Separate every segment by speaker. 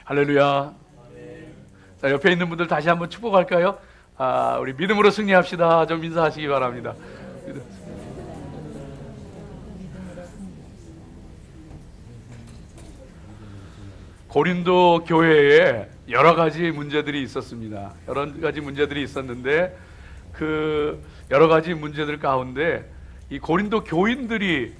Speaker 1: 할렐루야. 자, 옆에 있는 분들 다시 한번 축복할까요? 우리 믿음으로 승리합시다. 좀 인사하시기 바랍니다. 고린도 교회에 여러 가지 문제들이 있었습니다. 여러 가지 문제들이 있었는데 그 여러 가지 문제들 가운데 이 고린도 교인들이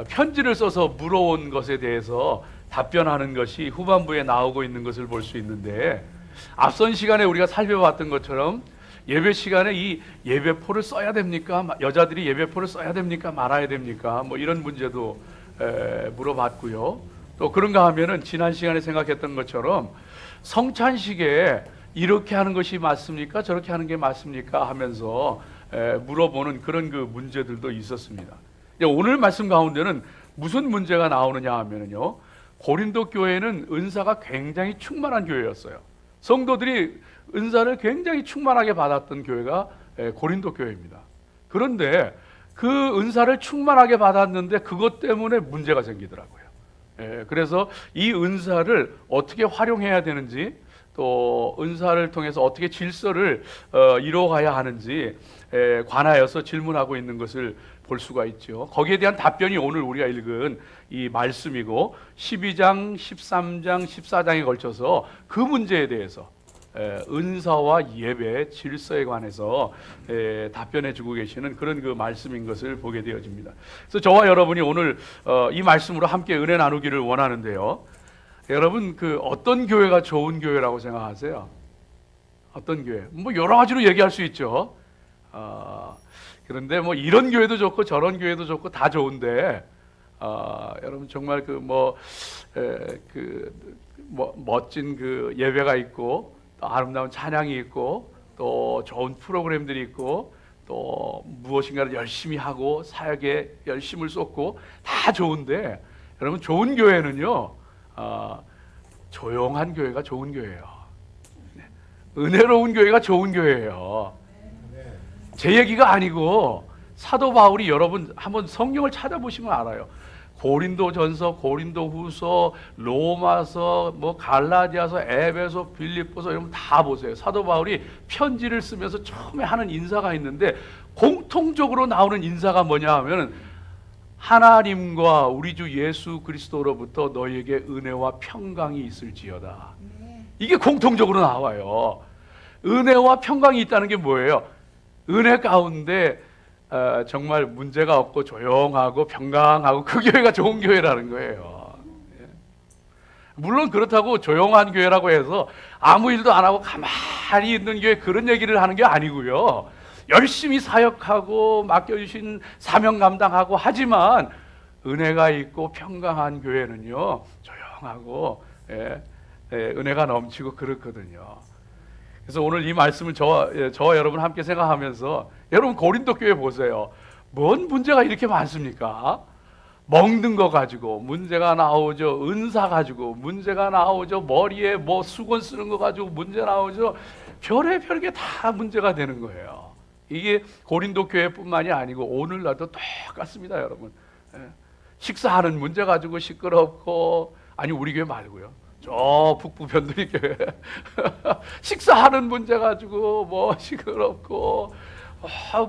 Speaker 1: 편지를 써서 물어온 것에 대해서 답변하는 것이 후반부에 나오고 있는 것을 볼 수 있는데, 앞선 시간에 우리가 살펴봤던 것처럼 예배 시간에 이 예배포를 써야 됩니까? 여자들이 예배포를 써야 됩니까? 말아야 됩니까? 뭐 이런 문제도 물어봤고요. 또 그런가 하면은 지난 시간에 생각했던 것처럼 성찬식에 이렇게 하는 것이 맞습니까? 저렇게 하는 게 맞습니까? 하면서 물어보는 그런 그 문제들도 있었습니다. 오늘 말씀 가운데는 무슨 문제가 나오느냐 하면은요, 고린도 교회는 은사가 굉장히 충만한 교회였어요. 성도들이 은사를 굉장히 충만하게 받았던 교회가 고린도 교회입니다. 그런데 그 은사를 충만하게 받았는데 그것 때문에 문제가 생기더라고요. 그래서 이 은사를 어떻게 활용해야 되는지, 또 은사를 통해서 어떻게 질서를 이루어가야 하는지 관하여서 질문하고 있는 것을 볼 수가 있죠. 거기에 대한 답변이 오늘 우리가 읽은 이 말씀이고, 12장, 13장, 14장에 걸쳐서 그 문제에 대해서 은사와 예배 질서에 관해서 답변해 주고 계시는 그런 그 말씀인 것을 보게 되어집니다. 그래서 저와 여러분이 오늘 이 말씀으로 함께 은혜 나누기를 원하는데요. 여러분, 그 어떤 교회가 좋은 교회라고 생각하세요? 어떤 교회? 뭐 여러 가지로 얘기할 수 있죠. 그런데 뭐 이런 교회도 좋고 저런 교회도 좋고 다 좋은데, 여러분 정말 멋진 그 예배가 있고, 또 아름다운 찬양이 있고, 또 좋은 프로그램들이 있고, 또 무엇인가를 열심히 하고 사역에 열심을 쏟고 다 좋은데, 여러분 좋은 교회는요, 조용한 교회가 좋은 교회예요. 은혜로운 교회가 좋은 교회예요. 제 얘기가 아니고 사도 바울이, 여러분 한번 성경을 찾아보시면 알아요. 고린도전서, 고린도후서, 로마서, 뭐 갈라디아서, 에베소, 빌립보서 이런 거 다 보세요. 사도 바울이 편지를 쓰면서 처음에 하는 인사가 있는데 공통적으로 나오는 인사가 뭐냐 하면, 하나님과 우리 주 예수 그리스도로부터 너희에게 은혜와 평강이 있을지어다. 이게 공통적으로 나와요. 은혜와 평강이 있다는 게 뭐예요? 은혜 가운데 정말 문제가 없고 조용하고 평강하고 그 교회가 좋은 교회라는 거예요. 물론 그렇다고 조용한 교회라고 해서 아무 일도 안 하고 가만히 있는 교회, 그런 얘기를 하는 게 아니고요. 열심히 사역하고 맡겨주신 사명 감당하고, 하지만 은혜가 있고 평강한 교회는요, 조용하고 은혜가 넘치고 그렇거든요. 그래서 오늘 이 말씀을 저와 여러분 함께 생각하면서, 여러분 고린도 교회 보세요. 뭔 문제가 이렇게 많습니까? 먹는 거 가지고 문제가 나오죠. 은사 가지고 문제가 나오죠. 머리에 뭐 수건 쓰는 거 가지고 문제 나오죠. 별의별 게 다 문제가 되는 거예요. 이게 고린도 교회뿐만이 아니고 오늘날도 똑같습니다, 여러분. 식사하는 문제 가지고 시끄럽고, 아니 우리 교회 말고요, 저 북부 변두리 교회 식사하는 문제 가지고 뭐 시끄럽고,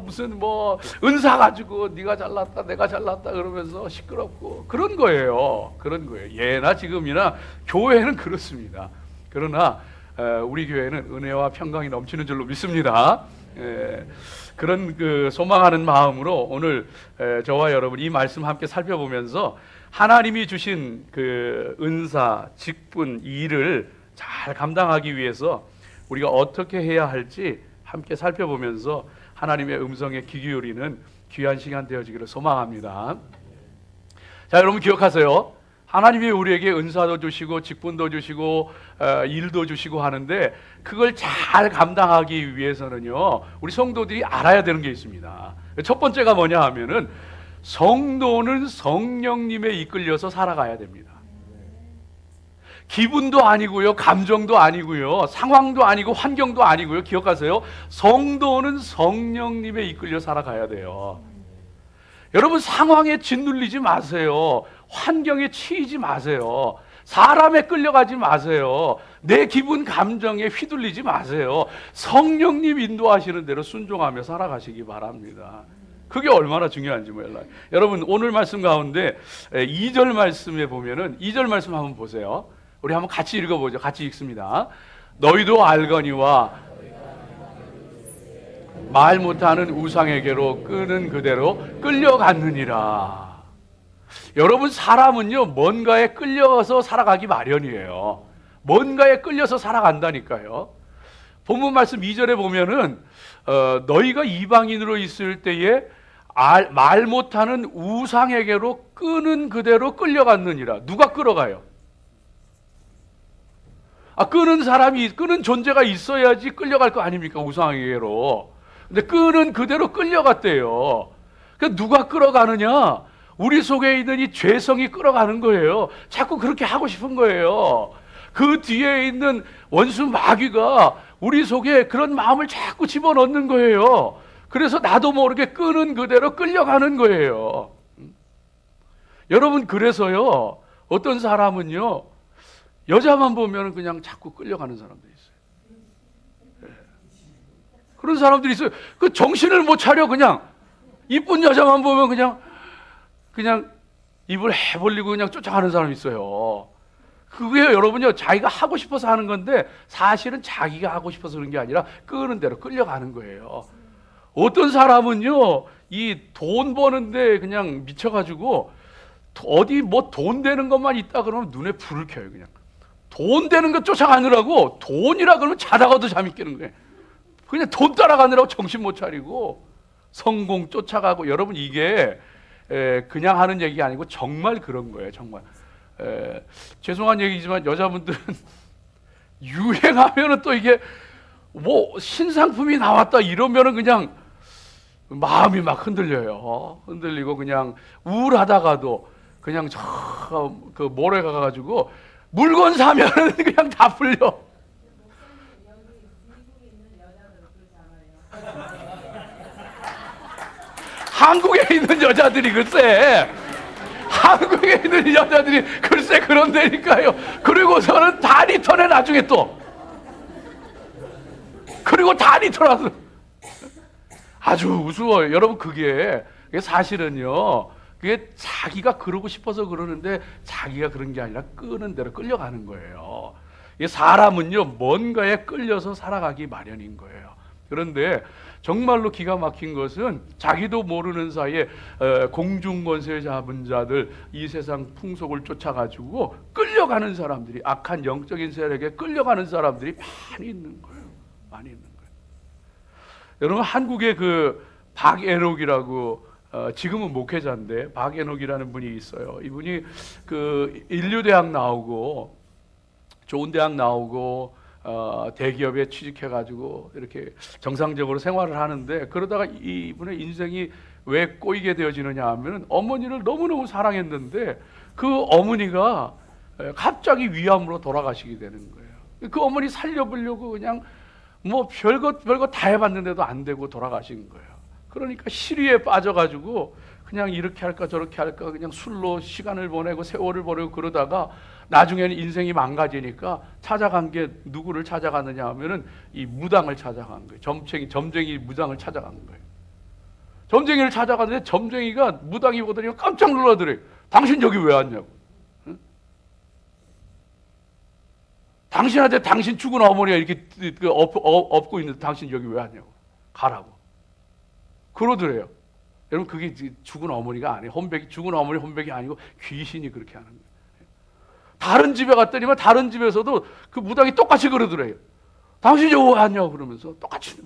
Speaker 1: 무슨 뭐 은사 가지고 네가 잘났다 내가 잘났다 그러면서 시끄럽고, 그런 거예요. 그런 거예요. 예나 지금이나 교회는 그렇습니다. 그러나 우리 교회는 은혜와 평강이 넘치는 줄로 믿습니다. 그런 그 소망하는 마음으로 오늘 저와 여러분 이 말씀 함께 살펴보면서, 하나님이 주신 그 은사, 직분, 일을 잘 감당하기 위해서 우리가 어떻게 해야 할지 함께 살펴보면서 하나님의 음성에 귀 기울이는 귀한 시간 되어지기를 소망합니다. 자, 여러분 기억하세요. 하나님이 우리에게 은사도 주시고 직분도 주시고 일도 주시고 하는데, 그걸 잘 감당하기 위해서는요, 우리 성도들이 알아야 되는 게 있습니다. 첫 번째가 뭐냐 하면은, 성도는 성령님에 이끌려서 살아가야 됩니다. 기분도 아니고요, 감정도 아니고요, 상황도 아니고 환경도 아니고요. 기억하세요. 성도는 성령님에 이끌려 살아가야 돼요. 여러분 상황에 짓눌리지 마세요. 환경에 치이지 마세요. 사람에 끌려가지 마세요. 내 기분 감정에 휘둘리지 마세요. 성령님 인도하시는 대로 순종하며 살아가시기 바랍니다. 그게 얼마나 중요한지 몰라요. 여러분 오늘 말씀 가운데 2절 말씀에 보면은 2절 말씀 한번 보세요. 우리 한번 같이 읽어보죠. 같이 읽습니다. 너희도 알거니와 말 못하는 우상에게로 끄는 그대로 끌려갔느니라. 여러분 사람은요 뭔가에 끌려서 살아가기 마련이에요. 뭔가에 끌려서 살아간다니까요. 본문 말씀 2절에 보면은 너희가 이방인으로 있을 때에 말 못하는 우상에게로 끄는 그대로 끌려갔느니라. 누가 끌어가요? 끄는 사람이, 끄는 존재가 있어야지 끌려갈 거 아닙니까? 우상에게로. 근데 끄는 그대로 끌려갔대요. 그러니까 누가 끌어가느냐? 우리 속에 있는 이 죄성이 끌어가는 거예요. 자꾸 그렇게 하고 싶은 거예요. 그 뒤에 있는 원수 마귀가 우리 속에 그런 마음을 자꾸 집어넣는 거예요. 그래서 나도 모르게 끄는 그대로 끌려가는 거예요. 여러분 그래서요 어떤 사람은요 여자만 보면 그냥 자꾸 끌려가는 사람들이 있어요. 그런 사람들이 있어요. 그 정신을 못 차려. 그냥 이쁜 여자만 보면 그냥 입을 해벌리고 그냥 쫓아가는 사람이 있어요. 그게 여러분요 자기가 하고 싶어서 하는 건데 사실은 자기가 하고 싶어서 그런 게 아니라 끄는 대로 끌려가는 거예요. 어떤 사람은요 이 돈 버는데 그냥 미쳐가지고 어디 뭐 돈 되는 것만 있다 그러면 눈에 불을 켜요. 그냥 돈 되는 거 쫓아가느라고 돈이라 그러면 자다가도 잠이 깨는 거예요. 그냥 돈 따라가느라고 정신 못 차리고 성공 쫓아가고. 여러분 이게 그냥 하는 얘기가 아니고 정말 그런 거예요. 정말 죄송한 얘기지만 여자분들은 유행하면은 또 이게 뭐 신상품이 나왔다 이러면은 그냥 마음이 막 흔들려요. 흔들리고 그냥 우울하다가도 그냥 그 몰에 가가지고 물건 사면은 그냥 다 풀려. 한국에 있는 여자들이 글쎄 한국에 있는 여자들이 글쎄 그런다니까요. 그리고서는 다 리턴해 나중에 또. 그리고 다 리턴하서 아주 우스워요. 여러분 그게 사실은요 그게 자기가 그러고 싶어서 그러는데 자기가 그런 게 아니라 끄는 대로 끌려가는 거예요. 사람은요 뭔가에 끌려서 살아가기 마련인 거예요. 그런데 정말로 기가 막힌 것은 자기도 모르는 사이에 공중권세 잡은 자들, 이 세상 풍속을 쫓아가지고 끌려가는 사람들이, 악한 영적인 세력에 끌려가는 사람들이 많이 있는 거예요. 많이 있는 거예요. 여러분 한국에 그 박애록이라고 지금은 목회자인데 박애록이라는 분이 있어요. 이분이 그 인류대학 나오고 좋은 대학 나오고 대기업에 취직해가지고 이렇게 정상적으로 생활을 하는데, 그러다가 이분의 인생이 왜 꼬이게 되어지느냐 하면 어머니를 너무너무 사랑했는데 그 어머니가 갑자기 위암으로 돌아가시게 되는 거예요. 그 어머니 살려보려고 그냥 뭐 별거 다 해봤는데도 안 되고 돌아가신 거예요. 그러니까 시리에 빠져가지고 그냥 이렇게 할까 저렇게 할까 그냥 술로 시간을 보내고 세월을 보내고 그러다가 나중에는 인생이 망가지니까 찾아간 게 누구를 찾아갔느냐 하면은 이 무당을 찾아간 거예요. 점쟁이 무당을 찾아간 거예요. 점쟁이를 찾아갔는데 점쟁이가 무당이 보더니 깜짝 놀라더래요. 당신 여기 왜 왔냐고. 응? 당신한테 당신 죽은 어머니가 이렇게 업고 있는데 당신 여기 왜 왔냐고. 가라고. 그러더래요. 여러분 그게 죽은 어머니가 아니에요. 죽은 어머니 혼백이 아니고 귀신이 그렇게 하는 거예요. 다른 집에 갔더니만 다른 집에서도 그 무당이 똑같이 그러더래요. 당신이 왜 왔냐고 그러면서 똑같이.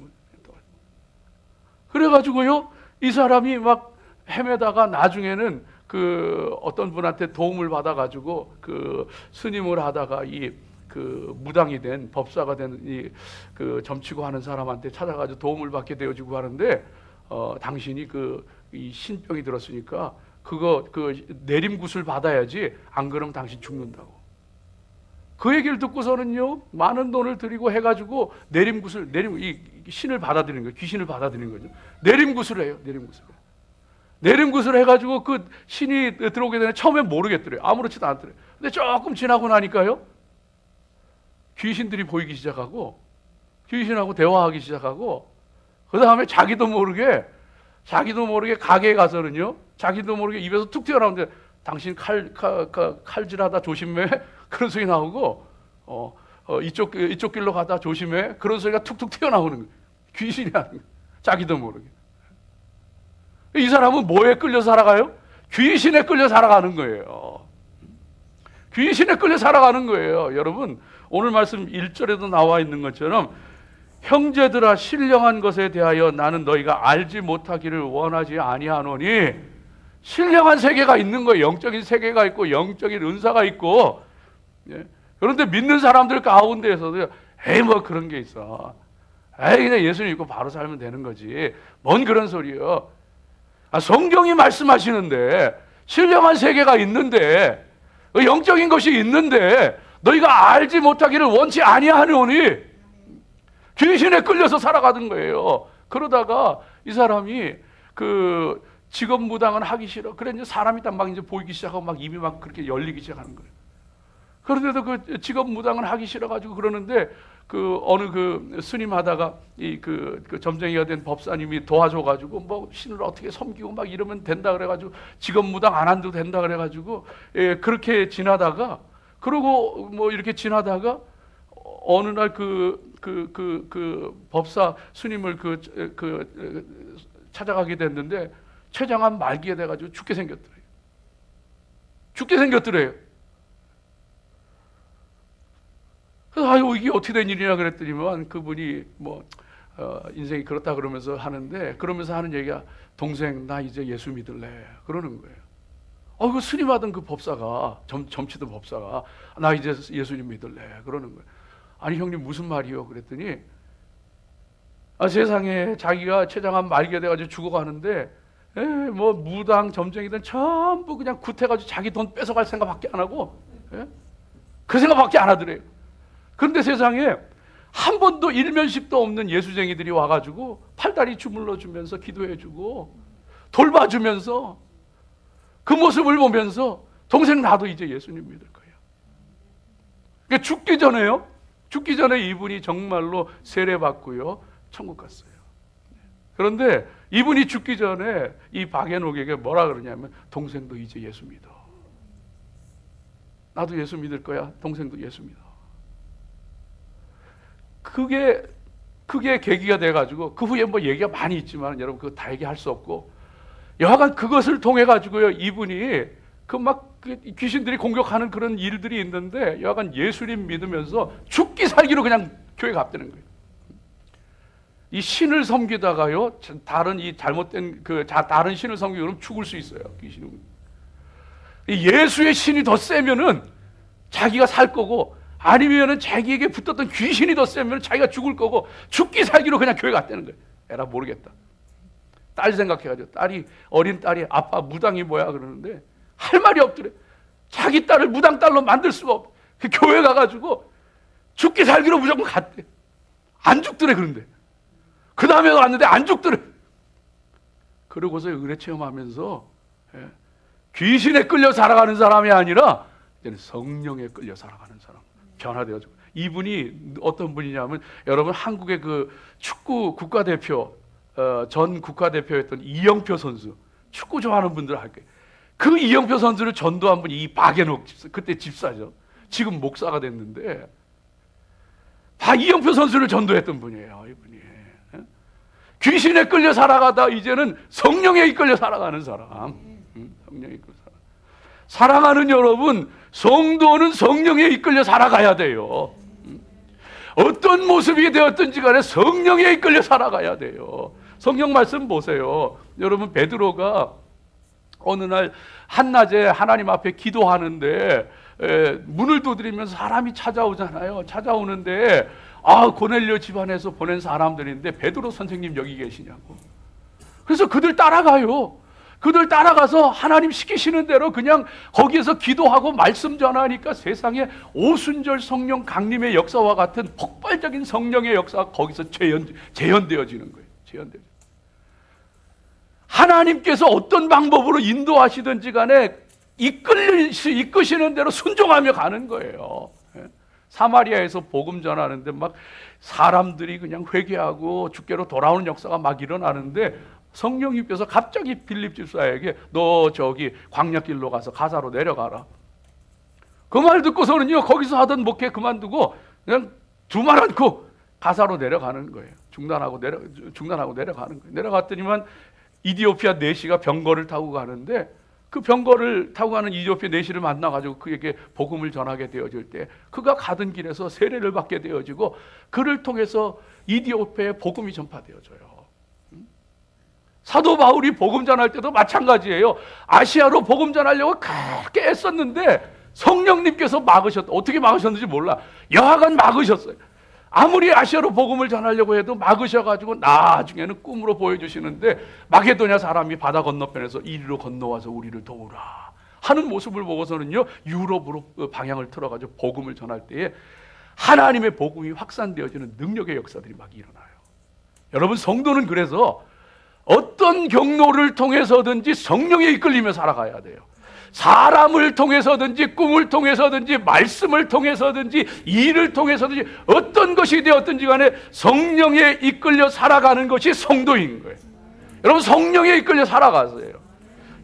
Speaker 1: 그래가지고요 이 사람이 막 헤매다가 나중에는 그 어떤 분한테 도움을 받아가지고 그 스님을 하다가 이 그 무당이 된 법사가 된 이 그 점치고 하는 사람한테 찾아가지고 도움을 받게 되어지고 하는데 당신이 이 신병이 들었으니까 그 내림굿을 받아야지 안 그러면 당신 죽는다고. 그 얘기를 듣고서는요 많은 돈을 들이고 해가지고 이 신을 받아들이는 거예요. 귀신을 받아들이는 거죠. 내림굿을 해요. 내림굿을 해가지고 그 신이 들어오게 되면 처음엔 모르겠더래요. 아무렇지도 않더래요. 근데 조금 지나고 나니까요, 귀신들이 보이기 시작하고 귀신하고 대화하기 시작하고, 그 다음에 자기도 모르게 가게에 가서는요, 자기도 모르게 입에서 툭 튀어나오는데 당신 칼질하다 조심해 그런 소리 나오고, 이쪽 길로 가다 조심해 그런 소리가 툭툭 튀어나오는 거예요. 귀신이 하는 거예요. 자기도 모르게. 이 사람은 뭐에 끌려 살아가요? 귀신에 끌려 살아가는 거예요. 귀신에 끌려 살아가는 거예요. 여러분, 오늘 말씀 1절에도 나와 있는 것처럼, 형제들아 신령한 것에 대하여 나는 너희가 알지 못하기를 원하지 아니하노니, 신령한 세계가 있는 거예요. 영적인 세계가 있고 영적인 은사가 있고. 그런데 믿는 사람들 가운데에서도 에이 뭐 그런 게 있어, 에이 그냥 예수님 믿고 바로 살면 되는 거지, 뭔 그런 소리요. 성경이 말씀하시는데, 신령한 세계가 있는데, 영적인 것이 있는데 너희가 알지 못하기를 원치 아니하노니, 귀신에 끌려서 살아가던 거예요. 그러다가 이 사람이 그 직업 무당은 하기 싫어. 그래 이제 사람이 딱 막 이제 보이기 시작하고 막 입이 막 그렇게 열리기 시작하는 거예요. 그런데도 그 직업 무당은 하기 싫어가지고 그러는데, 그 어느 그 스님 하다가 그 점쟁이가 된 법사님이 도와줘가지고 뭐 신을 어떻게 섬기고 막 이러면 된다 그래가지고 직업 무당 안 한도 된다 그래가지고, 그렇게 지나다가, 그러고 뭐 이렇게 지나다가 어느 날 그 법사 스님을 찾아가게 됐는데, 췌장암 말기에 돼가지고 죽게 생겼더래요. 그래서 아유 이게 어떻게 된 일이냐 그랬더니만, 그분이 뭐 인생이 그렇다 그러면서 하는 얘기가, 동생 나 이제 예수 믿을래 그러는 거예요. 그 스님하던 그 법사가, 점치던 법사가, 나 이제 예수님 믿을래 그러는 거예요. 아니 형님 무슨 말이요? 그랬더니, 세상에 자기가 췌장암 말기에 돼가지고 죽어가는데, 뭐 무당 점쟁이든 전부 그냥 굿해가지고 자기 돈 뺏어갈 생각밖에 안 하고, 그 생각밖에 안 하더래요. 그런데 세상에 한 번도 일면식도 없는 예수쟁이들이 와가지고 팔다리 주물러주면서 기도해주고 돌봐주면서, 그 모습을 보면서 동생 나도 이제 예수님 믿을 거야. 그러니까 죽기 전에 이분이 정말로 세례받고요, 천국 갔어요. 그런데 이분이 죽기 전에 이 박앤옥에게 뭐라 그러냐면, 동생도 이제 예수 믿어. 나도 예수 믿을 거야. 동생도 예수 믿어. 그게 계기가 돼가지고, 그 후에 뭐 얘기가 많이 있지만 여러분 그거 다 얘기할 수 없고, 여하간 그것을 통해 가지고요, 이분이 귀신들이 공격하는 그런 일들이 있는데, 여하간 예수님 믿으면서 죽기 살기로 그냥 교회 갔다는 거예요. 이 신을 섬기다가요, 다른 다른 신을 섬기고 그러면 죽을 수 있어요. 귀신은. 예수의 신이 더 세면은 자기가 살 거고, 아니면은 자기에게 붙었던 귀신이 더 세면 자기가 죽을 거고, 죽기 살기로 그냥 교회 갔다는 거예요. 에라 모르겠다. 딸 생각해가지고, 어린 딸이 아빠 무당이 뭐야 그러는데 할 말이 없더래. 자기 딸을 무당 딸로 만들 수가 없. 그 교회 가가지고 죽기 살기로 무조건 갔대. 안 죽더래. 그런데 그 다음에 왔는데 안 죽더래. 그러고서 의뢰 체험하면서, 귀신에 끌려 살아가는 사람이 아니라 이제는 성령에 끌려 살아가는 사람, 변화되어지고. 이분이 어떤 분이냐면, 여러분 한국의 그 축구 국가대표, 전 국가대표였던 이영표 선수, 축구 좋아하는 분들 알 거예요. 그 이영표 선수를 전도한 분이 이 박앤옥 집사, 그때 집사죠. 지금 목사가 됐는데, 다 이영표 선수를 전도했던 분이에요. 이분이 귀신에 끌려 살아가다 이제는 성령에 이끌려 살아가는 사람. 성령에 이끌려 사랑하는 여러분, 성도는 성령에 이끌려 살아가야 돼요. 어떤 모습이 되었든지 간에 성령에 이끌려 살아가야 돼요. 성경 말씀 보세요. 여러분, 베드로가 어느 날 한낮에 하나님 앞에 기도하는데, 문을 두드리면서 사람이 찾아오잖아요. 찾아오는데, 고넬료 집안에서 보낸 사람들인데 베드로 선생님 여기 계시냐고. 그래서 그들 따라가요. 그들 따라가서 하나님 시키시는 대로 그냥 거기에서 기도하고 말씀 전하니까 세상에 오순절 성령 강림의 역사와 같은 폭발적인 성령의 역사가 거기서 재현되어지는 거예요. 하나님께서 어떤 방법으로 인도하시든지 간에 이끄시는 대로 순종하며 가는 거예요. 사마리아에서 복음 전하는데 막 사람들이 그냥 회개하고 주께로 돌아오는 역사가 막 일어나는데 성령님께서 갑자기 빌립 집사에게 너 저기 광야길로 가서 가사로 내려가라. 그 말 듣고서는요, 거기서 하던 목회 그만두고 그냥 두말 않고 가사로 내려가는 거예요. 중단하고 내려가는 거예요. 내려갔더니만 이디오피아 내시가 병거를 타고 가는데 그 병거를 타고 가는 이디오피아 내시를 만나가지고 그에게 복음을 전하게 되어질 때 그가 가던 길에서 세례를 받게 되어지고 그를 통해서 이디오피아에 복음이 전파되어져요. 사도 바울이 복음 전할 때도 마찬가지예요. 아시아로 복음 전하려고 그렇게 애썼는데 성령님께서 막으셨다. 어떻게 막으셨는지 몰라. 여하간 막으셨어요. 아무리 아시아로 복음을 전하려고 해도 막으셔가지고 나중에는 꿈으로 보여주시는데 마게도냐 사람이 바다 건너편에서 이리로 건너와서 우리를 도우라 하는 모습을 보고서는요, 유럽으로 방향을 틀어가지고 복음을 전할 때에 하나님의 복음이 확산되어지는 능력의 역사들이 막 일어나요. 여러분, 성도는 그래서 어떤 경로를 통해서든지 성령에 이끌리며 살아가야 돼요. 사람을 통해서든지 꿈을 통해서든지 말씀을 통해서든지 일을 통해서든지 어떤 것이 되었든지 간에 성령에 이끌려 살아가는 것이 성도인 거예요. 여러분, 성령에 이끌려 살아가세요.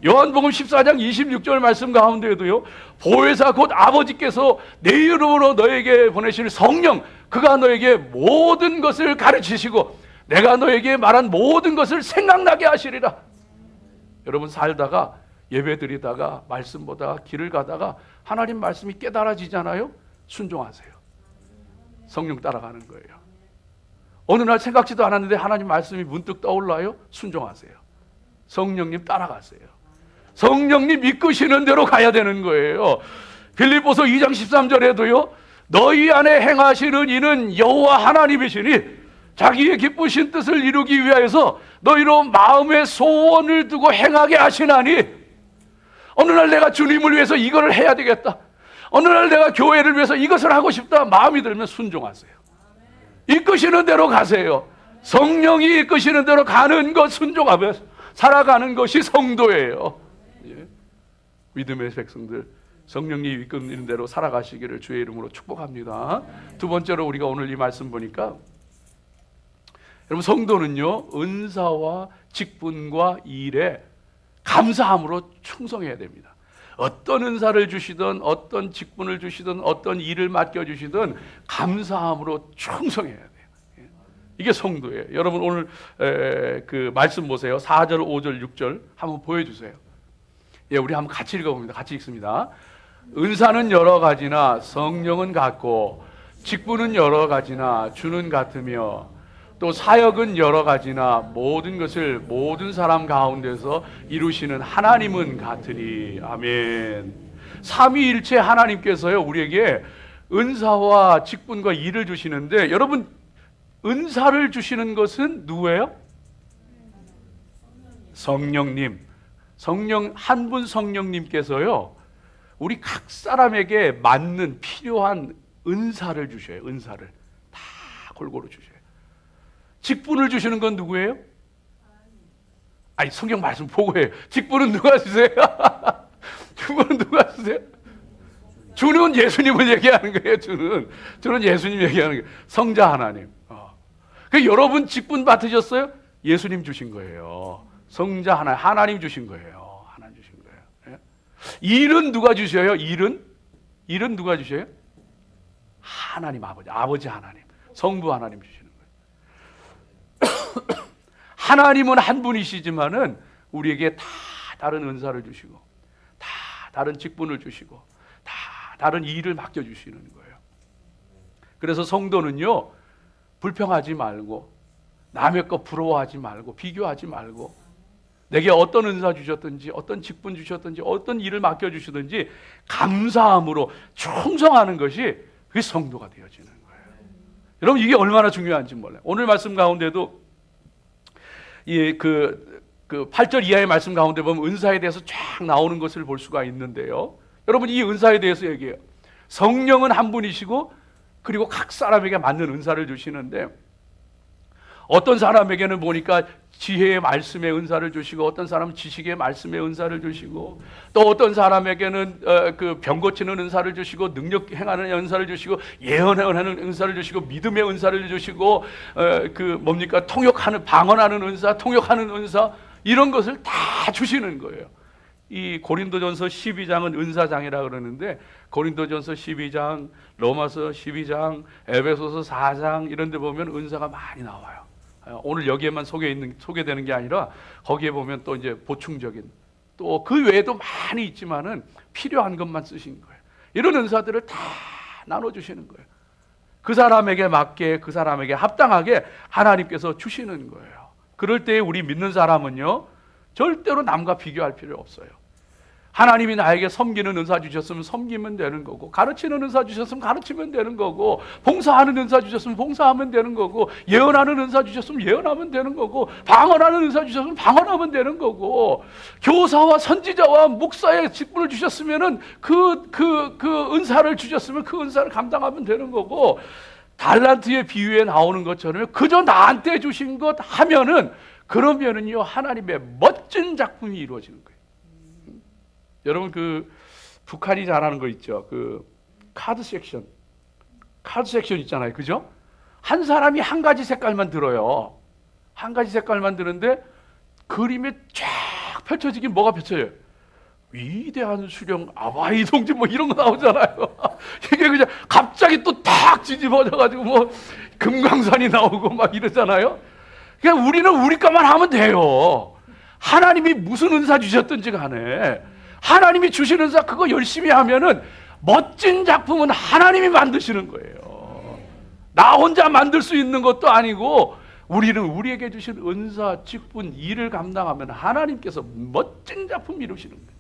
Speaker 1: 요한복음 14장 26절 말씀 가운데에도요, 보혜사 곧 아버지께서 내 이름으로 너에게 보내실 성령, 그가 너에게 모든 것을 가르치시고 내가 너에게 말한 모든 것을 생각나게 하시리라. 여러분, 살다가 예배 드리다가 말씀 보다가 길을 가다가 하나님 말씀이 깨달아지잖아요. 순종하세요. 성령 따라가는 거예요. 어느 날 생각지도 않았는데 하나님 말씀이 문득 떠올라요. 순종하세요. 성령님 따라가세요. 성령님 이끄시는 대로 가야 되는 거예요. 빌립보서 2장 13절에도요, 너희 안에 행하시는 이는 여호와 하나님이시니 자기의 기쁘신 뜻을 이루기 위하여서 너희로 마음의 소원을 두고 행하게 하시나니, 어느 날 내가 주님을 위해서 이거를 해야 되겠다, 어느 날 내가 교회를 위해서 이것을 하고 싶다 마음이 들면 순종하세요. 이끄시는 대로 가세요. 성령이 이끄시는 대로 가는 것 순종하며 살아가는 것이 성도예요. 믿음의 백성들, 성령이 이끄는 대로 살아가시기를 주의 이름으로 축복합니다. 두 번째로 우리가 오늘 이 말씀 보니까, 여러분, 성도는요, 은사와 직분과 일에 감사함으로 충성해야 됩니다. 어떤 은사를 주시든 어떤 직분을 주시든 어떤 일을 맡겨주시든 감사함으로 충성해야 돼요. 이게 성도예요. 여러분, 오늘 그 말씀 보세요. 4절, 5절, 6절 한번 보여주세요. 예, 우리 한번 같이 읽어봅니다. 같이 읽습니다. 은사는 여러 가지나 성령은 같고 직분은 여러 가지나 주는 같으며 또 사역은 여러 가지나 모든 것을 모든 사람 가운데서 이루시는 하나님은 같으니. 아멘. 삼위일체 하나님께서요, 우리에게 은사와 직분과 일을 주시는데, 여러분, 은사를 주시는 것은 누구예요? 성령님. 한 분 성령님께서요, 우리 각 사람에게 맞는 필요한 은사를 주셔요. 은사를 다 골고루 주셔요. 직분을 주시는 건 누구예요? 아니, 성경 말씀 보고 해요. 직분은 누가 주세요? 직분은 누가 주세요? 주는 예수님을 얘기하는 거예요. 주는 예수님 얘기하는 거예요. 성자 하나님. 그 여러분 직분 받으셨어요? 예수님 주신 거예요. 성자 하나님 주신 거예요. 하나님 주신 거예요. 일은 누가 주셔요? 일은 누가 주셔요? 하나님 아버지 하나님, 성부 하나님 주시는 거예요. 하나님은 한 분이시지만은 우리에게 다 다른 은사를 주시고 다 다른 직분을 주시고 다 다른 일을 맡겨주시는 거예요. 그래서 성도는요, 불평하지 말고 남의 거 부러워하지 말고 비교하지 말고 내게 어떤 은사 주셨든지 어떤 직분 주셨든지 어떤 일을 맡겨주시든지 감사함으로 충성하는 것이 그게 성도가 되어지는 거예요. 여러분, 이게 얼마나 중요한지 몰라요. 오늘 말씀 가운데도 그 8절 이하의 말씀 가운데 보면 은사에 대해서 쫙 나오는 것을 볼 수가 있는데요. 여러분, 이 은사에 대해서 얘기해요. 성령은 한 분이시고 그리고 각 사람에게 맞는 은사를 주시는데, 어떤 사람에게는 보니까 지혜의 말씀의 은사를 주시고, 어떤 사람은 지식의 말씀의 은사를 주시고, 또 어떤 사람에게는 그 병 고치는 은사를 주시고, 능력 행하는 은사를 주시고, 예언하는 은사를 주시고, 믿음의 은사를 주시고, 그 뭡니까, 통역하는, 방언하는 은사, 통역하는 은사, 이런 것을 다 주시는 거예요. 이 고린도전서 12장은 은사장이라 그러는데, 고린도전서 12장, 로마서 12장, 에베소서 4장 이런 데 보면 은사가 많이 나와요. 오늘 여기에만 소개되는 게 아니라 거기에 보면 또 이제 보충적인, 또 그 외에도 많이 있지만은 필요한 것만 쓰신 거예요. 이런 은사들을 다 나눠주시는 거예요. 그 사람에게 맞게, 그 사람에게 합당하게 하나님께서 주시는 거예요. 그럴 때 우리 믿는 사람은요, 절대로 남과 비교할 필요 없어요. 하나님이 나에게 섬기는 은사 주셨으면 섬기면 되는 거고, 가르치는 은사 주셨으면 가르치면 되는 거고, 봉사하는 은사 주셨으면 봉사하면 되는 거고, 예언하는 은사 주셨으면 예언하면 되는 거고, 방언하는 은사 주셨으면 방언하면 되는 거고, 교사와 선지자와 목사의 직분을 주셨으면은 그 은사를 주셨으면 그 은사를 감당하면 되는 거고, 달란트의 비유에 나오는 것처럼 그저 나한테 주신 것 하면은, 그러면은요 하나님의 멋진 작품이 이루어지는 거예요. 여러분, 그 북한이 잘하는 거 있죠. 그 카드 섹션 있잖아요, 그죠? 한 사람이 한 가지 색깔만 들어요. 한 가지 색깔만 드는데 그림에 쫙 펼쳐지긴 뭐가 펼쳐져요? 위대한 수령 아바이 동지 뭐 이런 거 나오잖아요. 이게 그냥 갑자기 또 탁 뒤집어져가지고 뭐 금강산이 나오고 막 이러잖아요. 그냥 우리는 우리 것만 하면 돼요. 하나님이 무슨 은사 주셨든지 간에 하나님이 주시는 은사 그거 열심히 하면은 멋진 작품은 하나님이 만드시는 거예요. 나 혼자 만들 수 있는 것도 아니고, 우리는 우리에게 주신 은사, 직분, 일을 감당하면 하나님께서 멋진 작품 이루시는 거예요.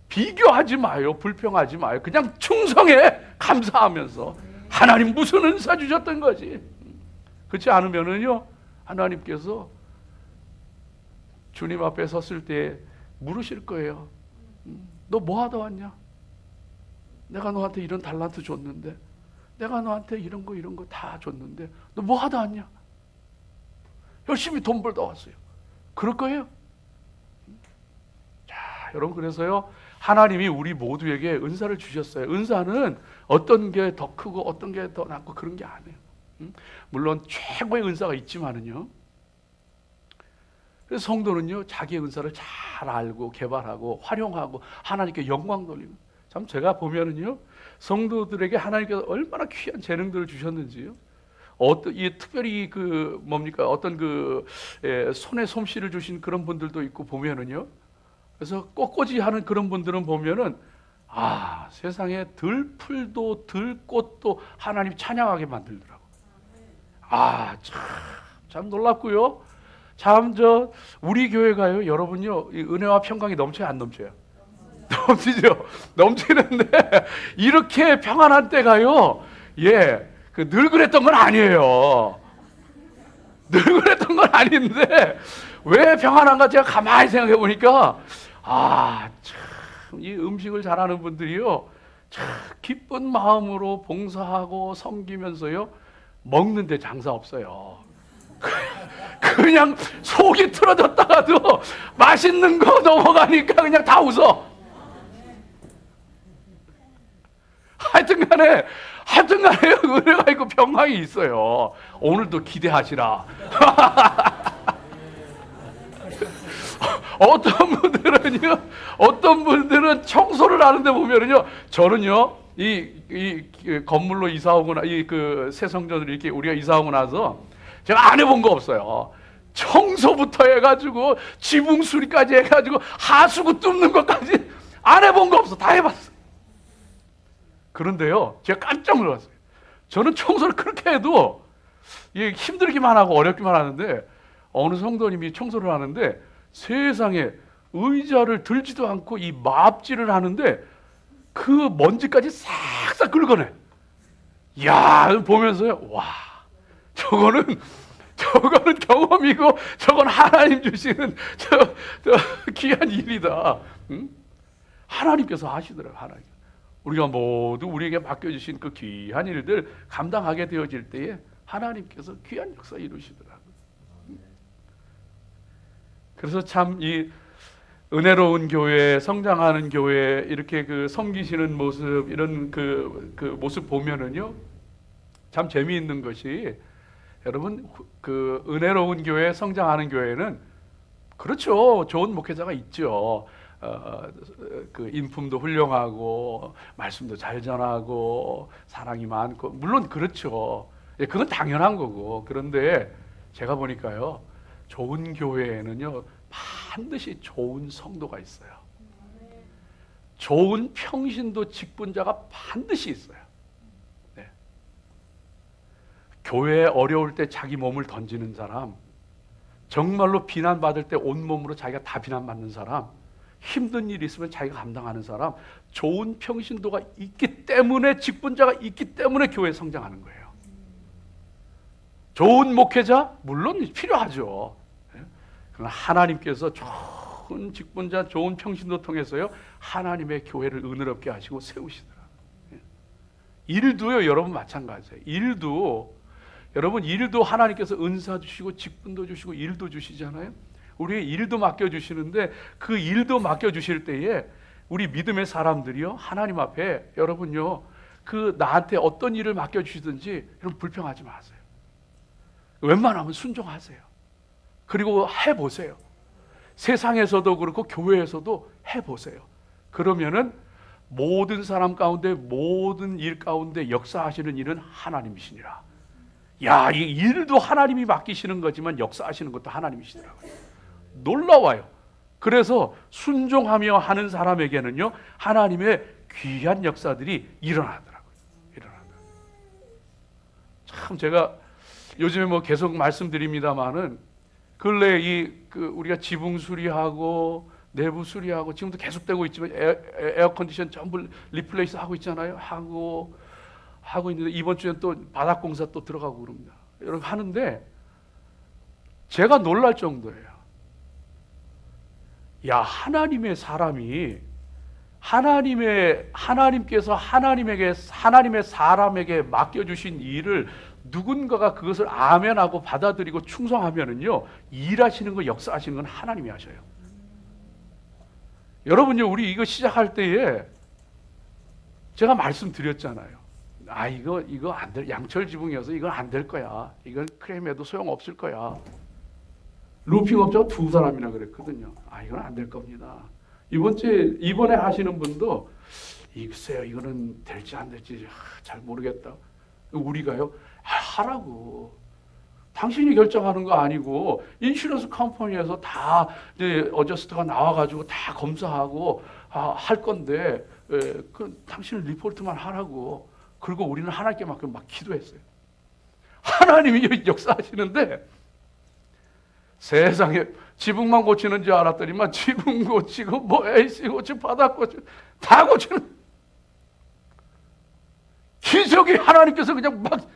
Speaker 1: 비교하지 마요. 불평하지 마요. 그냥 충성해. 감사하면서 하나님 무슨 은사 주셨던 거지. 그렇지 않으면은요, 하나님께서 주님 앞에 섰을 때 물으실 거예요. 너 뭐 하다 왔냐? 내가 너한테 이런 달란트 줬는데, 내가 너한테 이런 거 다 줬는데 너 뭐 하다 왔냐? 열심히 돈 벌다 왔어요. 그럴 거예요? 자, 여러분, 그래서요, 하나님이 우리 모두에게 은사를 주셨어요. 은사는 어떤 게 더 크고 어떤 게 더 낮고 그런 게 아니에요. 물론 최고의 은사가 있지만은요, 그래서 성도는요, 자기의 은사를 잘 알고 개발하고 활용하고 하나님께 영광 돌리고. 참 제가 보면은요, 성도들에게 하나님께서 얼마나 귀한 재능들을 주셨는지요. 특별히 그 뭡니까, 어떤 그 손에 솜씨를 주신 그런 분들도 있고 보면은요. 그래서 꼿꼿이 하는 그런 분들은 보면은, 아, 세상에 들풀도 들꽃도 하나님 찬양하게 만들더라고. 아, 참 놀랍고요. 참 우리 교회가요, 여러분요, 이 은혜와 평강이 넘쳐요, 안 넘쳐요? 넘치죠. 넘치는데 이렇게 평안한 때가요, 늘 그랬던 건 아니에요. 늘 그랬던 건 아닌데 왜 평안한가 제가 가만히 생각해 보니까, 아, 참 이 음식을 잘하는 분들이요, 참 기쁜 마음으로 봉사하고 섬기면서요, 먹는데 장사 없어요. 그냥 속이 틀어졌다가도 맛있는 거 넘어가니까 그냥 다 웃어. 하여튼간에 은혜가 있고 평강이 있어요. 오늘도 기대하시라. 어떤 분들은 청소를 하는데 보면은요, 저는요, 이 건물로 이사 오고 그 새 성전을 이렇게 우리가 이사 오고 나서 제가 안 해본 거 없어요. 청소부터 해가지고 지붕 수리까지 해가지고 하수구 뚫는 것까지 안 해본 거 없어. 다 해봤어. 그런데요, 제가 깜짝 놀랐어요. 저는 청소를 그렇게 해도 힘들기만 하고 어렵기만 하는데, 어느 성도님이 청소를 하는데 세상에 의자를 들지도 않고 이 마압질을 하는데 그 먼지까지 싹싹 긁어내. 이야, 보면서요, 와, 저거는 경험이고 저건 하나님 주시는 저 귀한 일이다. 응? 하나님께서 하시더라고요. 하나님. 우리가 모두 우리에게 맡겨주신 그 귀한 일들 감당하게 되어질 때에 하나님께서 귀한 역사 이루시더라고요. 그래서 참 이 은혜로운 교회, 성장하는 교회, 이렇게 그 섬기시는 모습, 이런 그 모습 보면은요, 참 재미있는 것이, 여러분, 그 은혜로운 교회, 성장하는 교회는 그렇죠, 좋은 목회자가 있죠. 그 인품도 훌륭하고 말씀도 잘 전하고 사랑이 많고, 물론 그렇죠. 예, 그건 당연한 거고. 그런데 제가 보니까요, 좋은 교회에는요 반드시 좋은 성도가 있어요. 좋은 평신도 직분자가 반드시 있어요. 네. 교회에 어려울 때 자기 몸을 던지는 사람, 정말로 비난받을 때 온몸으로 자기가 다 비난받는 사람, 힘든 일이 있으면 자기가 감당하는 사람, 좋은 평신도가 있기 때문에, 직분자가 있기 때문에 교회 성장하는 거예요. 좋은 목회자? 물론 필요하죠. 그러나 하나님께서 좋은 직분자, 좋은 평신도 통해서요, 하나님의 교회를 은혜롭게 하시고 세우시더라고요. 일도요, 여러분 마찬가지예요. 일도 하나님께서 은사 주시고 직분도 주시고 일도 주시잖아요. 우리의 일도 맡겨주시는데, 그 일도 맡겨주실 때에 우리 믿음의 사람들이요, 하나님 앞에 여러분요, 그 나한테 어떤 일을 맡겨주시든지 여러분 불평하지 마세요. 웬만하면 순종하세요. 그리고 해보세요. 세상에서도 그렇고 교회에서도 해보세요. 그러면은 모든 사람 가운데, 모든 일 가운데 역사하시는 일은 하나님이시니라. 야, 이 일도 하나님이 맡기시는 거지만 역사하시는 것도 하나님이시더라고요. 놀라워요. 그래서 순종하며 하는 사람에게는요, 하나님의 귀한 역사들이 일어나더라고요. 참 제가 요즘에 뭐 계속 말씀드립니다만은, 근래 우리가 지붕 수리하고 내부 수리하고 지금도 계속되고 있지만, 에어컨디션 전부 리플레이스 하고 있잖아요. 하고 있는데, 이번 주엔 또 바닥 공사 또 들어가고 그럽니다. 여러분 하는데 제가 놀랄 정도예요. 야, 하나님의 사람이 하나님께서 하나님의 사람에게 맡겨주신 일을 누군가가 그것을 아멘하고 받아들이고 충성하면은요, 일하시는 거, 역사하시는 건 하나님이 하셔요. 여러분요, 우리 이거 시작할 때에 제가 말씀드렸잖아요. 이거 안 될, 양철 지붕이어서 이건 안 될 거야. 이건 크레임해도 소용없을 거야. 루핑 업자가 2사람이나 그랬거든요. 이건 안 될 겁니다. 이번에 하시는 분도, 글쎄요, 이거는 될지 안 될지 잘 모르겠다. 우리가요, 하라고. 당신이 결정하는 거 아니고 인슈런스 컴퍼니에서 다 이제 어저스트가 나와가지고 다 검사하고 할 건데, 당신은 리포트만 하라고. 그리고 우리는 하나님께 막 기도했어요. 하나님이 역사하시는데, 세상에 지붕만 고치는 줄 알았더니만 지붕 고치고 뭐 AC 고치고 바닥 고치고 다 고치는, 기적이 하나님께서 그냥 막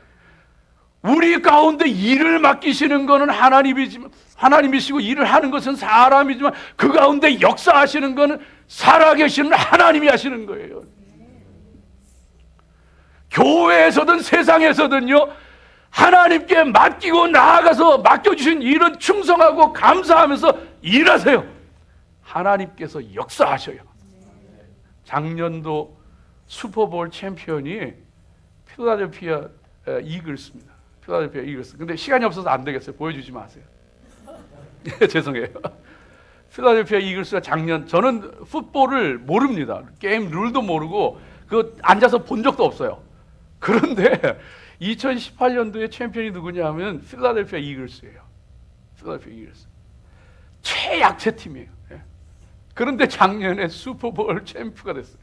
Speaker 1: 우리 가운데 일을 맡기시는 것은 하나님이시고, 일을 하는 것은 사람이지만 그 가운데 역사하시는 것은 살아계시는 하나님이 하시는 거예요. 교회에서든 세상에서든요, 하나님께 맡기고 나아가서 맡겨주신 일은 충성하고 감사하면서 일하세요. 하나님께서 역사하셔요. 작년도 슈퍼볼 챔피언이 필라델피아 이글스입니다. 필라델피아 이글스. 근데 시간이 없어서 안 되겠어요. 보여주지 마세요. 죄송해요. 필라델피아 이글스가 작년, 저는 풋볼을 모릅니다. 게임 룰도 모르고 그 앉아서 본 적도 없어요. 그런데 2018년도에 챔피언이 누구냐 하면 필라델피아 이글스예요. 필라델피아 이글스. 최약체 팀이에요. 그런데 작년에 슈퍼볼 챔프가 됐어요.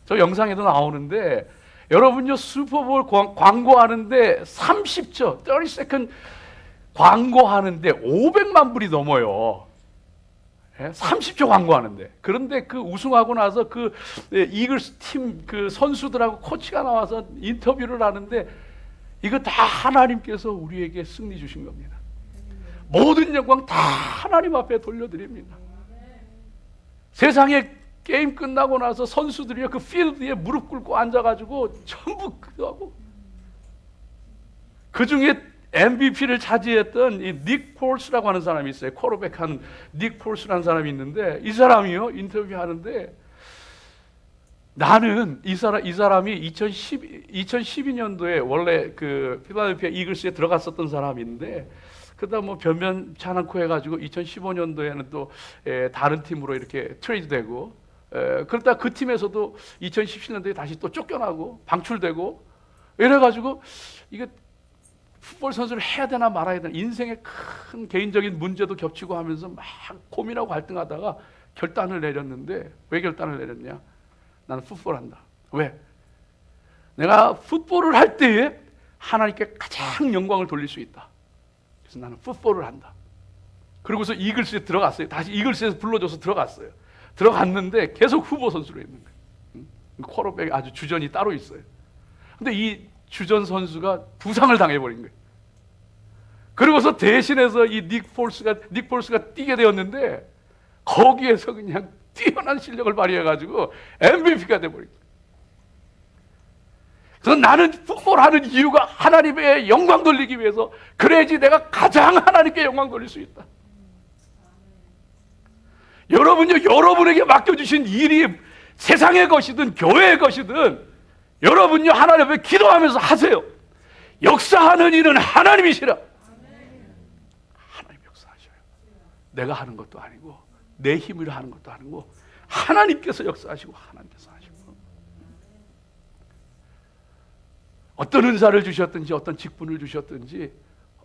Speaker 1: 저 영상에도 나오는데, 여러분요, 슈퍼볼 광고하는데 30초, 30세컨 광고하는데 500만 불이 넘어요. 30초 광고하는데. 그런데 그 우승하고 나서 그 이글스 팀 그 선수들하고 코치가 나와서 인터뷰를 하는데, 이거 다 하나님께서 우리에게 승리 주신 겁니다. 모든 영광 다 하나님 앞에 돌려드립니다. 세상에 게임 끝나고 나서 선수들이 그 필드에 무릎 꿇고 앉아가지고 전부 그거하고 그 중에 MVP를 차지했던 이 닉 폴스라고 하는 사람이 있어요. 쿼터백하는 닉 폴스라는 사람이 있는데 이 사람이요 인터뷰하는데 나는 이 사람이 2012년도에 원래 그 필라델피아 이글스에 들어갔었던 사람인데 그다음 뭐 변변찮고 해가지고 2015년도에는 또 다른 팀으로 이렇게 트레이드되고 그러다 그 팀에서도 2017년도에 다시 또 쫓겨나고 방출되고 이래가지고 이게 풋볼 선수를 해야 되나 말아야 되나 인생의 큰 개인적인 문제도 겹치고 하면서 막 고민하고 갈등하다가 결단을 내렸는데 왜 결단을 내렸냐? 나는 풋볼한다. 왜? 내가 풋볼을 할 때에 하나님께 가장 영광을 돌릴 수 있다. 그래서 나는 풋볼을 한다. 그러고서 이글스에 들어갔어요. 다시 이글스에서 불러줘서 들어갔어요. 들어갔는데 계속 후보 선수로 있는 거예요. 쿼터백이 아주 주전이 따로 있어요. 근데 이 주전 선수가 부상을 당해버린 거예요. 그러고서 대신해서 이 닉 폴스가 뛰게 되었는데 거기에서 그냥 뛰어난 실력을 발휘해가지고 MVP가 돼버린 거예요. 그래서 나는 풋볼하는 이유가 하나님의 영광 돌리기 위해서 그래야지 내가 가장 하나님께 영광 돌릴 수 있다. 여러분요, 여러분에게 맡겨주신 일이 세상의 것이든 교회의 것이든 여러분요 하나님 앞에 기도하면서 하세요. 역사하는 일은 하나님이시라. 하나님 역사하셔요. 내가 하는 것도 아니고 내 힘으로 하는 것도 아니고 하나님께서 역사하시고 하나님께서 하시고 어떤 은사를 주셨든지 어떤 직분을 주셨든지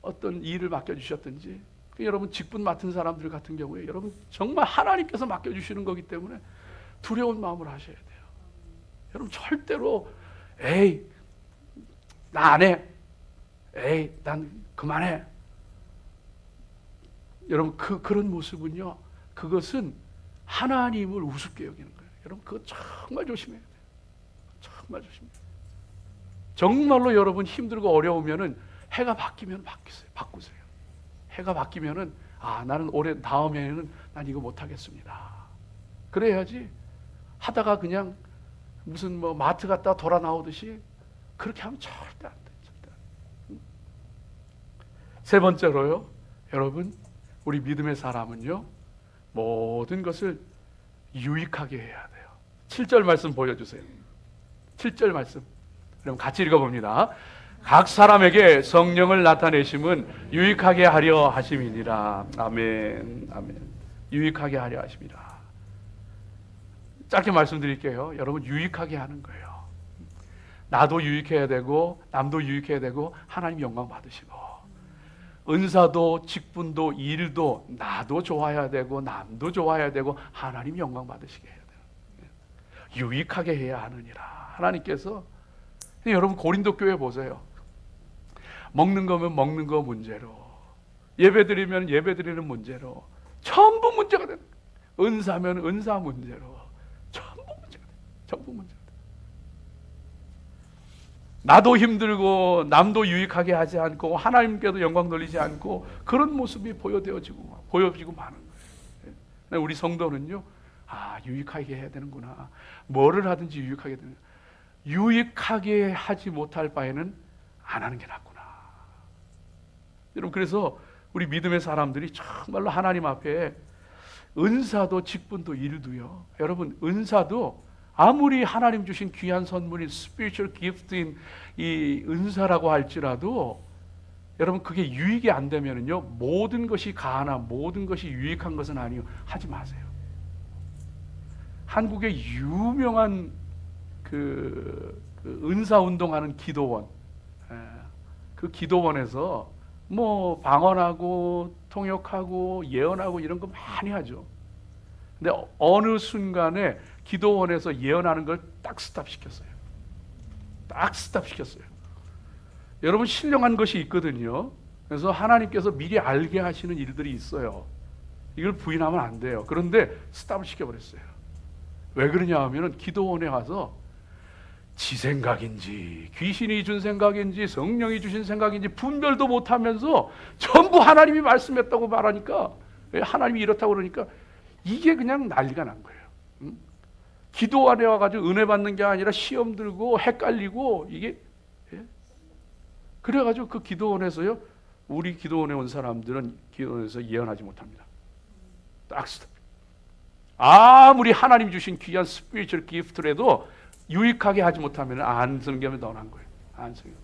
Speaker 1: 어떤 일을 맡겨주셨든지 여러분 직분 맡은 사람들 같은 경우에 여러분 정말 하나님께서 맡겨주시는 거기 때문에 두려운 마음을 하셔야 돼요. 여러분 절대로 에이 나 안 해, 에이 난 그만해. 여러분 그런 모습은요 그것은 하나님을 우습게 여기는 거예요. 여러분 그거 정말 조심해야 돼요. 정말 조심해야 돼요. 정말로 여러분 힘들고 어려우면은 해가 바뀌면 바꾸세요. 해가 바뀌면은 나는 올해 다음에는 난 이거 못 하겠습니다. 그래야지 하다가 그냥 무슨 뭐 마트 갔다 돌아 나오듯이 그렇게 하면 절대 안 돼. 절대 안 돼. 세 번째로요, 여러분 우리 믿음의 사람은요 모든 것을 유익하게 해야 돼요. 7절 말씀 보여주세요. 7절 말씀. 그럼 같이 읽어봅니다. 각 사람에게 성령을 나타내심은 유익하게 하려 하심이니라. 아멘. 아멘. 유익하게 하려 하심이라. 짧게 말씀드릴게요. 여러분 유익하게 하는 거예요. 나도 유익해야 되고 남도 유익해야 되고 하나님 영광 받으시고 은사도 직분도 일도 나도 좋아야 되고 남도 좋아야 되고 하나님 영광 받으시게 해야 돼요. 유익하게 해야 하느니라. 하나님께서 여러분 고린도 교회 보세요. 먹는 거면 먹는 거 문제로, 예배 드리면 예배 드리는 문제로, 전부 문제가 되는 거예요. 은사면 은사 문제로, 전부 문제가 돼요. 전부 문제가 돼요. 나도 힘들고 남도 유익하게 하지 않고 하나님께도 영광 돌리지 않고 그런 모습이 보여지고 마는 거예요. 우리 성도는요, 유익하게 해야 되는구나. 뭐를 하든지 유익하게 되는. 유익하게 하지 못할 바에는 안 하는 게 낫구나. 여러분 그래서 우리 믿음의 사람들이 정말로 하나님 앞에 은사도 직분도 일도요. 여러분 은사도 아무리 하나님 주신 귀한 선물인 spiritual gift인 이 은사라고 할지라도 여러분 그게 유익이 안 되면은요 모든 것이 가하나 모든 것이 유익한 것은 아니요. 하지 마세요. 한국의 유명한 그 은사 운동하는 기도원, 그 기도원에서 뭐 방언하고 통역하고 예언하고 이런 거 많이 하죠. 근데 어느 순간에 기도원에서 예언하는 걸 딱 스탑시켰어요. 딱 스탑시켰어요. 여러분 신령한 것이 있거든요. 그래서 하나님께서 미리 알게 하시는 일들이 있어요. 이걸 부인하면 안 돼요. 그런데 스탑을 시켜버렸어요. 왜 그러냐 하면은 기도원에 가서 지 생각인지 귀신이 준 생각인지 성령이 주신 생각인지 분별도 못하면서 전부 하나님이 말씀했다고 말하니까, 하나님이 이렇다고 그러니까 이게 그냥 난리가 난 거예요. 기도 안에 와가지고 은혜 받는 게 아니라 시험 들고 헷갈리고 이게 그래가지고 그 기도원에서요, 우리 기도원에 온 사람들은 기도원에서 예언하지 못합니다. 딱 스톱. 아무리 하나님 주신 귀한 스피리추얼 기프트라도 유익하게 하지 못하면 안성경에 넣어놓은 거예요. 안성경.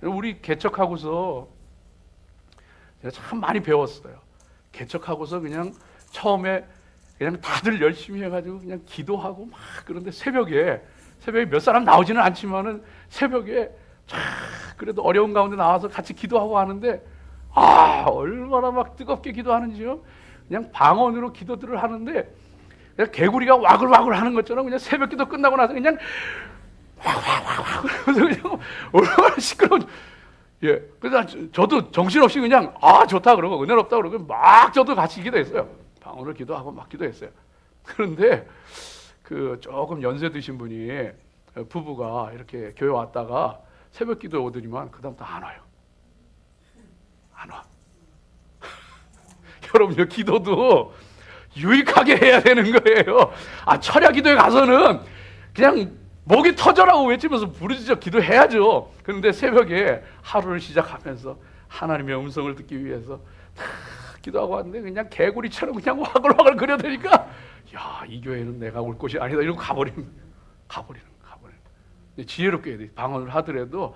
Speaker 1: 우리 개척하고서 제가 참 많이 배웠어요. 개척하고서 그냥 처음에 그냥 다들 열심히 해가지고 그냥 기도하고 막, 그런데 새벽에 몇 사람 나오지는 않지만은 새벽에 그래도 어려운 가운데 나와서 같이 기도하고 하는데, 얼마나 막 뜨겁게 기도하는지요. 그냥 방언으로 기도들을 하는데 그냥 개구리가 와글와글 하는 것처럼 그냥 새벽 기도 끝나고 나서 그냥 그래서 그냥 얼마나 시끄러운. 예, 그래서 저도 정신없이 그냥 좋다 그러고 은혜롭다 그러고 막 저도 같이 기도했어요. 방언을 기도하고 막 기도했어요. 그런데 그 조금 연세 드신 분이, 부부가 이렇게 교회 왔다가 새벽 기도에 오더니만 그다음부터 안 와요. 안 와. 여러분요, 기도도 유익하게 해야 되는 거예요. 철야 기도에 가서는 그냥 목이 터져라고 외치면서 부르짖어 기도해야죠. 그런데 새벽에 하루를 시작하면서 하나님의 음성을 듣기 위해서 다 기도하고 왔는데 그냥 개구리처럼 그냥 와글와글 그려대니까, 이 교회는 내가 올 곳이 아니다 이러고 가버리는. 지혜롭게 해야 돼. 방언을 하더라도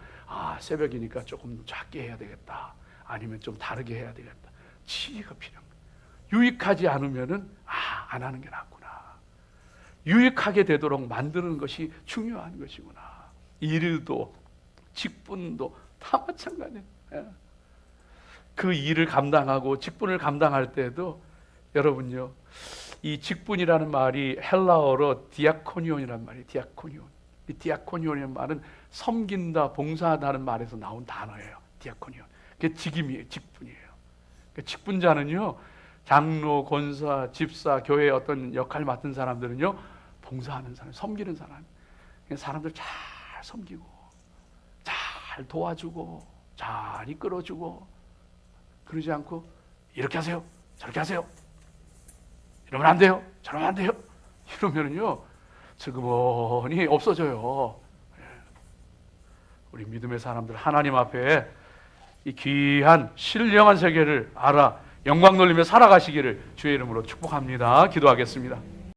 Speaker 1: 새벽이니까 조금 작게 해야 되겠다, 아니면 좀 다르게 해야 되겠다. 지혜가 필요한 거예요. 유익하지 않으면은 안 하는 게 낫구나. 유익하게 되도록 만드는 것이 중요한 것이구나. 일도 직분도 다 마찬가지예요. 그 일을 감당하고 직분을 감당할 때도 여러분요, 이 직분이라는 말이 헬라어로 디아코니온이라는 말이에요. 디아코니온. 이 디아코니온이라는 말은 섬긴다, 봉사하다는 말에서 나온 단어예요. 디아코니온. 그게 직임이에요. 직분이에요. 그러니까 직분자는요, 장로, 권사, 집사, 교회의 어떤 역할 맡은 사람들은요, 봉사하는 사람, 섬기는 사람. 사람들 잘 섬기고, 잘 도와주고, 잘 이끌어주고, 그러지 않고 이렇게 하세요, 저렇게 하세요, 이러면 안 돼요, 저러면 안 돼요, 이러면은요 슬그머니 없어져요. 우리 믿음의 사람들 하나님 앞에 이 귀한 신령한 세계를 알아 영광 돌리며 살아가시기를 주의 이름으로 축복합니다. 기도하겠습니다.